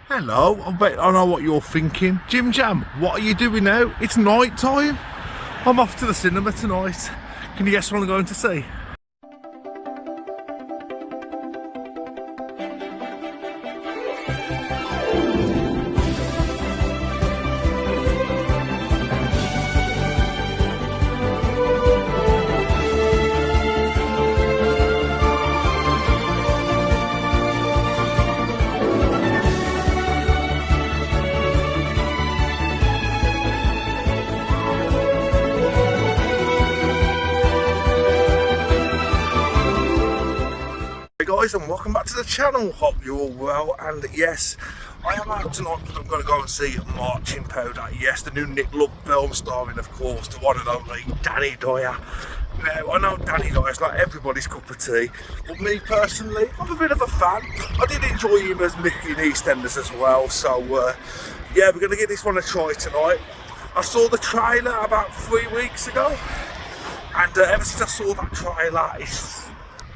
Hello, I bet I know what you're thinking. Jim Jam, what are you doing now? It's night time. I'm off to the cinema tonight. Can you guess what I'm going to see? Hey guys, and welcome back to the channel. Hope you're all well, and yes, I am out tonight because I'm going to go and see Marching Powder. Yes, the new Nick Love film starring, of course, the one and only Danny Dyer. Now, I know Danny Dyer's not everybody's cup of tea, but me personally, I'm a bit of a fan. I did enjoy him as Mickey in EastEnders as well, so yeah, we're going to give this one a try tonight. I saw the trailer about 3 weeks ago, and ever since I saw that trailer,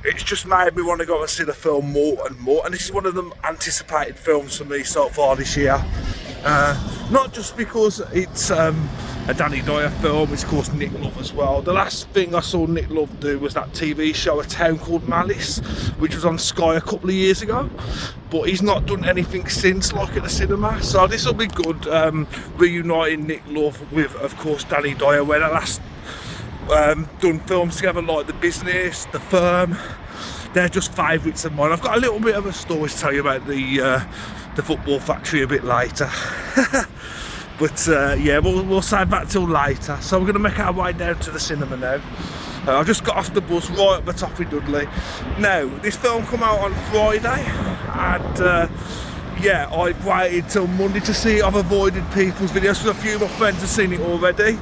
it's just made me want to go and see the film more and more, and this is one of the anticipated films for me so far this year. Not just because it's a Danny Dyer film, it's of course Nick Love as well. The last thing I saw Nick Love do was that TV show A Town Called Malice, which was on Sky a couple of years ago, but he's not done anything since, like at the cinema, so this will be good, reuniting Nick Love with, of course, Danny Dyer, where the last done films together like The Business, The Firm. They're just favourites of mine. I've got a little bit of a story to tell you about the Football Factory a bit later. But yeah, we'll save that till later. So we're going to make our way down to the cinema now. I just got off the bus right up the top of Dudley. Now, this film come out on Friday, and yeah, I've waited till Monday to see it. I've avoided people's videos because a few of my friends have seen it already.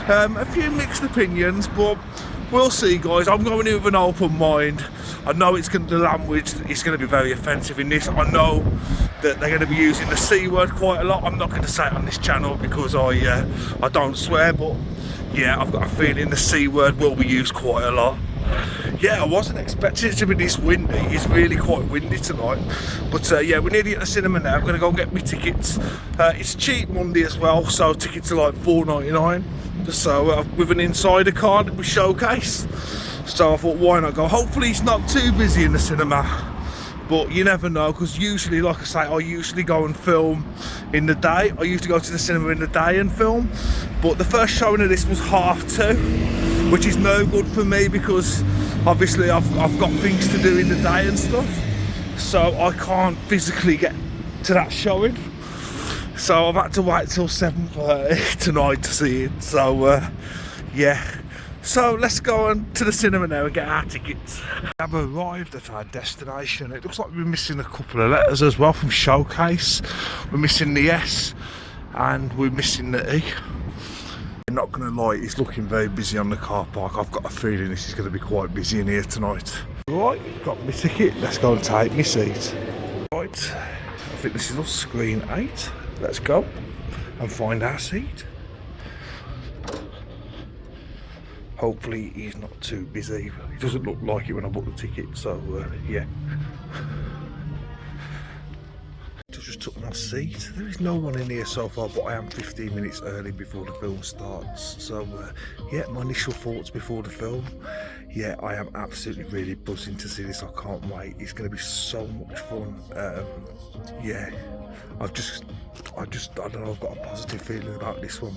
A few mixed opinions, but we'll see, guys. I'm going in with an open mind. I know the language is going to be very offensive in this. I know that they're going to be using the C word quite a lot. I'm not going to say it on this channel because I don't swear, but yeah, I've got a feeling the C word will be used quite a lot. Yeah, I wasn't expecting it to be this windy. It's really quite windy tonight. But yeah, we're nearly at the cinema now. I'm going to go and get my tickets. It's cheap Monday as well, so tickets are like $4.99. So with an insider card with Showcase. So I thought, why not go? Hopefully it's not too busy in the cinema. But you never know, because usually, like I say, I usually go and film in the day. I used to go to the cinema in the day and film. But the first showing of this was 2:30, which is no good for me because obviously I've got things to do in the day and stuff. So I can't physically get to that showing. So I've had to wait till 7:30 tonight to see it. So yeah. So let's go on to the cinema now and get our tickets. We have arrived at our destination. It looks like we're missing a couple of letters as well from Showcase. We're missing the S and we're missing the E. I'm not going to lie, it's looking very busy on the car park. I've got a feeling this is going to be quite busy in here tonight. Right, got my ticket. Let's go and take my seat. Right, I think this is us, screen 8. Let's go and find our seat. Hopefully he's not too busy. He doesn't look like it when I booked the ticket, so yeah. Just took my seat. There is no one in here so far, but I am 15 minutes early before the film starts. So yeah, my initial thoughts before the film. Yeah, I am absolutely really buzzing to see this. I can't wait. It's going to be so much fun. Yeah, I don't know, I've got a positive feeling about this one.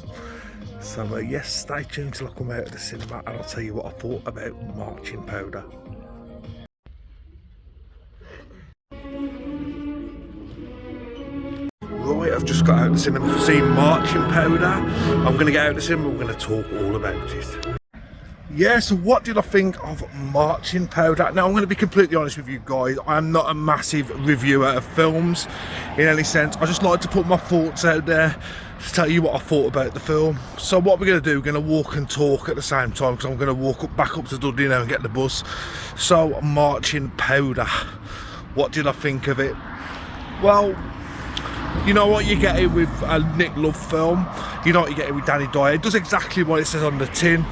So yes, stay tuned till I come out of the cinema and I'll tell you what I thought about Marching Powder. Right, I've just got out of the cinema to see Marching Powder. I'm going to get out of the cinema, we're going to talk all about it. Yeah, so what did I think of Marching Powder? Now, I'm going to be completely honest with you guys. I'm not a massive reviewer of films in any sense. I just like to put my thoughts out there to tell you what I thought about the film. So what we're going to do, we're going to walk and talk at the same time because I'm going to walk back up to Dudley now and get the bus. So, Marching Powder. What did I think of it? Well, you know what you get it with a Nick Love film. You know what you get it with Danny Dyer. It does exactly what it says on the tin.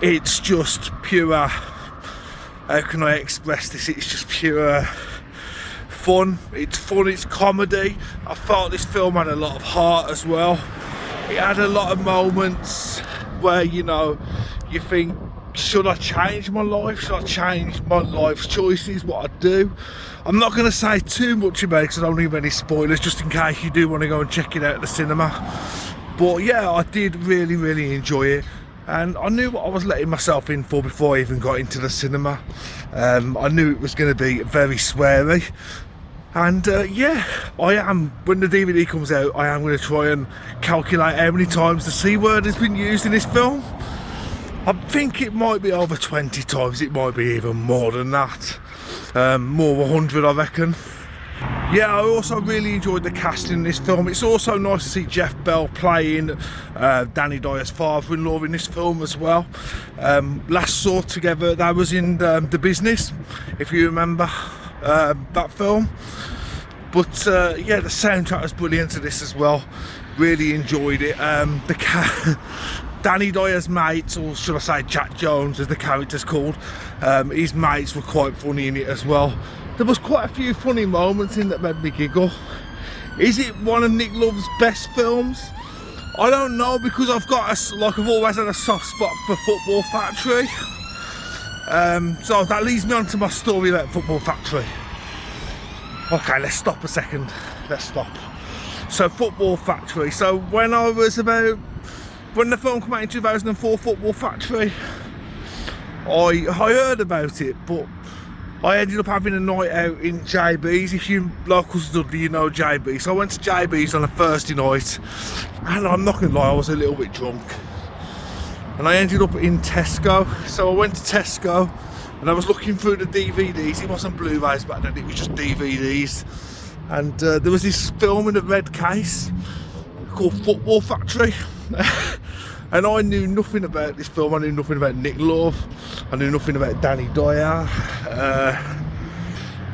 It's just pure, how can I express this? It's just pure fun, it's comedy. I felt this film had a lot of heart as well. It had a lot of moments where, you know, you think, should I change my life? Should I change my life's choices, what I do? I'm not going to say too much about it because I don't leave any spoilers, just in case you do want to go and check it out at the cinema. But yeah, I did really enjoy it, and I knew what I was letting myself in for before I even got into the cinema. I knew it was going to be very sweary, and yeah, I am, when the DVD comes out, I am going to try and calculate how many times the C word has been used in this film. I think it might be over 20 times, it might be even more than that. More 100, I reckon. Yeah, I also really enjoyed the casting in this film. It's also nice to see Jeff Bell playing Danny Dyer's father-in-law in this film as well. Last saw together, that was in The Business, if you remember that film. But yeah, the soundtrack was brilliant to this as well. Really enjoyed it. Danny Dyer's mates, or should I say Jack Jones as the character's called, his mates were quite funny in it as well. There was quite a few funny moments in that made me giggle. Is it one of Nick Love's best films? I don't know, because I've always had a soft spot for Football Factory. So that leads me on to my story about Football Factory. Okay, let's stop a second. Let's stop. So Football Factory. So when the film came out in 2004, Football Factory, I heard about it, but I ended up having a night out in JB's. If you locals to Dudley, you know JB. So I went to JB's on a Thursday night, and I'm not gonna lie, I was a little bit drunk. And I ended up in Tesco. So I went to Tesco, and I was looking through the DVDs. It wasn't Blu-rays back then, it was just DVDs. And there was this film in a red case called Football Factory. And I knew nothing about this film. I knew nothing about Nick Love. I knew nothing about Danny Dyer.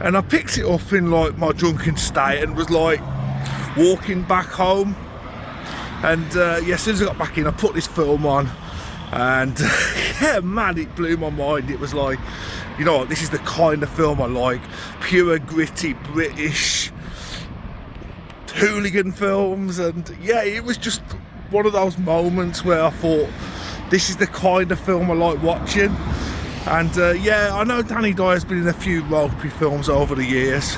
And I picked it up in like my drunken state and was like walking back home. And yeah, as soon as I got back in, I put this film on. And yeah, man, it blew my mind. It was like, you know what, this is the kind of film I like. Pure, gritty, British hooligan films. And yeah, it was just one of those moments where I thought, this is the kind of film I like watching. And yeah, I know Danny Dyer's been in a few rugby films over the years.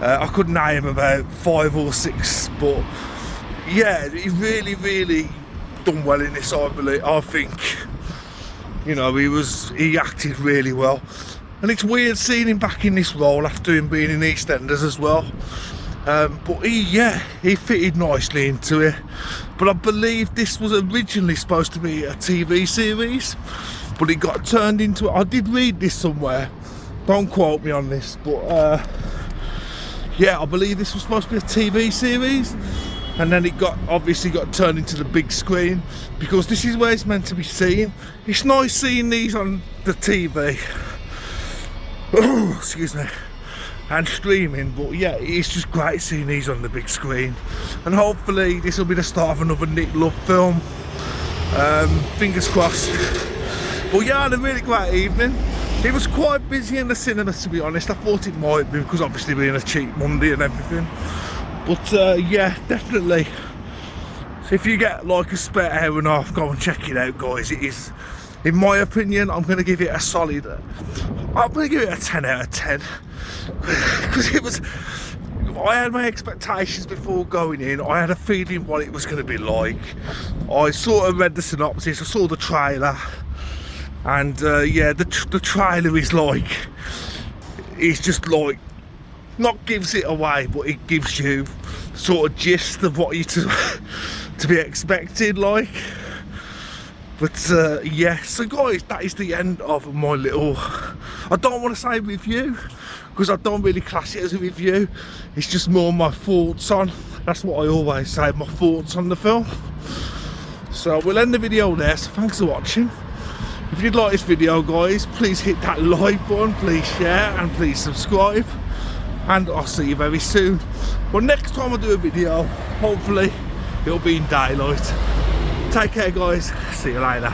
I could name about 5 or 6, but yeah, he really done well in this, I believe. I think, you know, he acted really well. And it's weird seeing him back in this role after him being in EastEnders as well. But he fitted nicely into it. But I believe this was originally supposed to be a TV series, but it got turned into, I did read this somewhere, don't quote me on this, but yeah, I believe this was supposed to be a TV series, and then it obviously got turned into the big screen, because this is where it's meant to be seen. It's nice seeing these on the TV, excuse me, and streaming, but yeah, it's just great seeing these on the big screen. And hopefully this will be the start of another Nick Love film. Fingers crossed. But yeah, I had a really great evening. It was quite busy in the cinema, to be honest. I thought it might be, because obviously being a cheap Monday and everything. But yeah, definitely. So if you get like a spare hour and a half, go and check it out, guys. It is, in my opinion, I'm going to give it a solid, I'm going to give it a 10 out of 10. Because I had my expectations before going in. I had a feeling what it was going to be like. I sort of read the synopsis, I saw the trailer, and yeah, the trailer is like, it's just like, not gives it away, but it gives you sort of gist of what you to be expected, like. But yeah, so guys, that is the end of my little, I don't want to say review, because I don't really class it as a review. It's just more my thoughts on, that's what I always say, my thoughts on the film. So we'll end the video there, so thanks for watching. If you did like this video, guys, please hit that like button, please share, and please subscribe. And I'll see you very soon. Well, next time I do a video, hopefully it'll be in daylight. Take care, guys. See you later.